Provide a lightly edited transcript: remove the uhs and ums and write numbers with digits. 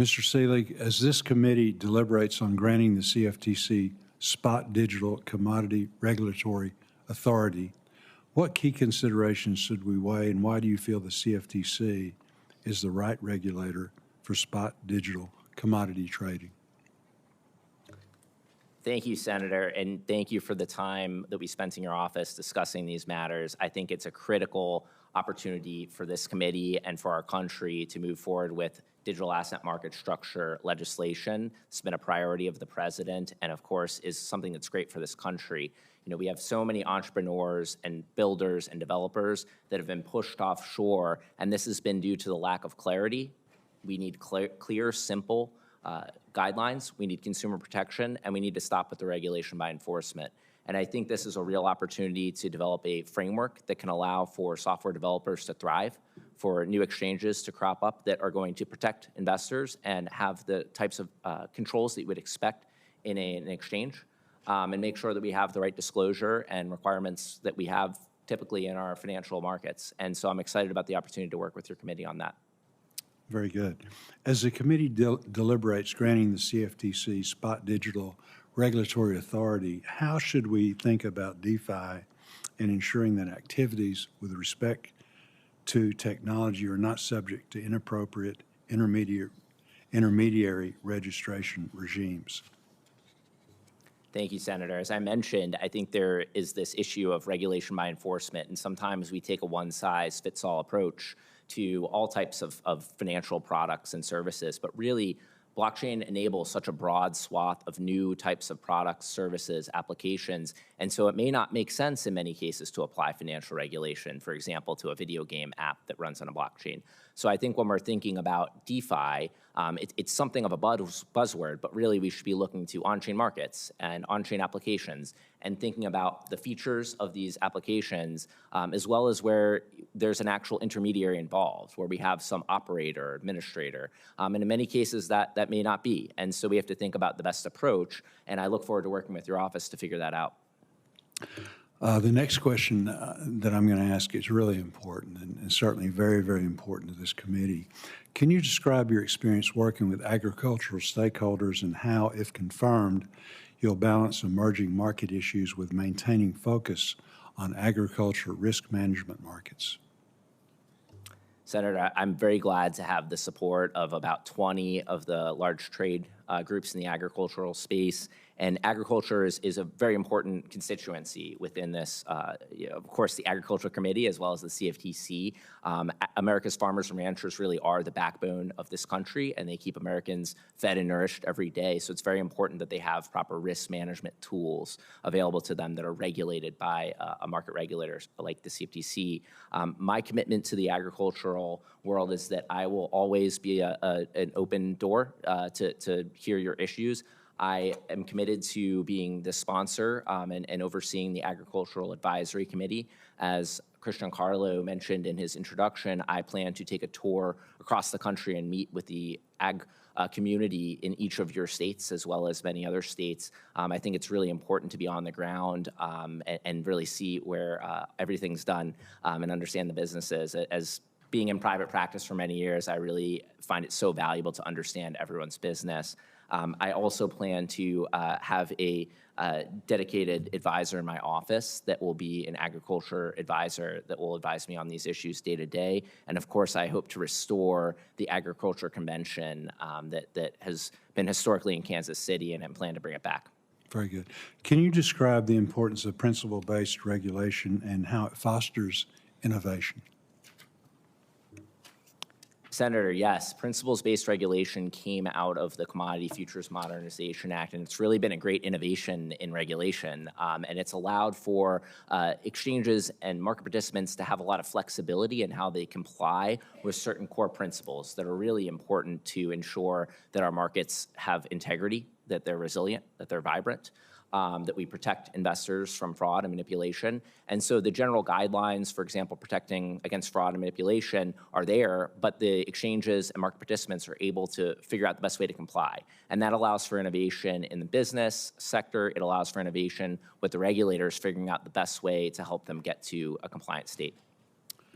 Mr. Seelig, as this committee deliberates on granting the CFTC Spot Digital Commodity Regulatory Authority, what key considerations should we weigh, and why do you feel the CFTC is the right regulator for spot digital commodity trading? Thank you, Senator, and thank you for the time that we spent in your office discussing these matters. I think it's a critical opportunity for this committee and for our country to move forward with digital asset market structure legislation. It's been a priority of the president and, of course, is something that's great for this country. You know, we have so many entrepreneurs and builders and developers that have been pushed offshore, and this has been due to the lack of clarity. We need clear, simple guidelines. We need consumer protection, and we need to stop with the regulation by enforcement. And I think this is a real opportunity to develop a framework that can allow for software developers to thrive, for new exchanges to crop up that are going to protect investors and have the types of controls that you would expect in an exchange, and make sure that we have the right disclosure and requirements that we have typically in our financial markets. And so I'm excited about the opportunity to work with your committee on that. Very good. As the committee deliberates granting the CFTC Spot Digital Regulatory Authority, how should we think about DeFi and ensuring that activities with respect to technology are not subject to inappropriate intermediary registration regimes? Thank you, Senator. As I mentioned, I think there is this issue of regulation by enforcement, and sometimes we take a one-size-fits-all approach to all types of financial products and services, but really blockchain enables such a broad swath of new types of products, services, applications, and so it may not make sense in many cases to apply financial regulation, for example, to a video game app that runs on a blockchain. So I think when we're thinking about DeFi, it's something of a buzzword, but really we should be looking to on-chain markets and on-chain applications and thinking about the features of these applications, as well as where there's an actual intermediary involved, where we have some operator, administrator, and in many cases that may not be. And so we have to think about the best approach, and I look forward to working with your office to figure that out. The next question that I'm going to ask is really important and certainly very, very important to this committee. Can you describe your experience working with agricultural stakeholders and how, if confirmed, you'll balance emerging market issues with maintaining focus on agriculture risk management markets? Senator, I'm very glad to have the support of about 20 of the large trade groups in the agricultural space. And agriculture is a very important constituency within this, of course, the Agricultural Committee as well as the CFTC. America's farmers and ranchers really are the backbone of this country, and they keep Americans fed and nourished every day. So it's very important that they have proper risk management tools available to them that are regulated by a market regulator like the CFTC. My commitment to the agricultural world is that I will always be an open door to hear your issues. I am committed to being the sponsor and overseeing the Agricultural Advisory Committee. As Christian Carlo mentioned in his introduction, I plan to take a tour across the country and meet with the ag community in each of your states as well as many other states. I think it's really important to be on the ground and really see where everything's done and understand the businesses. As being in private practice for many years, I really find it so valuable to understand everyone's business. I also plan to have a dedicated advisor in my office that will be an agriculture advisor that will advise me on these issues day to day. And of course, I hope to restore the agriculture convention that has been historically in Kansas City, and I plan to bring it back. Very good. Can you describe the importance of principle-based regulation and how it fosters innovation? Senator, yes, principles-based regulation came out of the Commodity Futures Modernization Act, and it's really been a great innovation in regulation, and it's allowed for exchanges and market participants to have a lot of flexibility in how they comply with certain core principles that are really important to ensure that our markets have integrity, that they're resilient, that they're vibrant, that we protect investors from fraud and manipulation. And so the general guidelines, for example, protecting against fraud and manipulation are there, but the exchanges and market participants are able to figure out the best way to comply. And that allows for innovation in the business sector. It allows for innovation with the regulators figuring out the best way to help them get to a compliant state.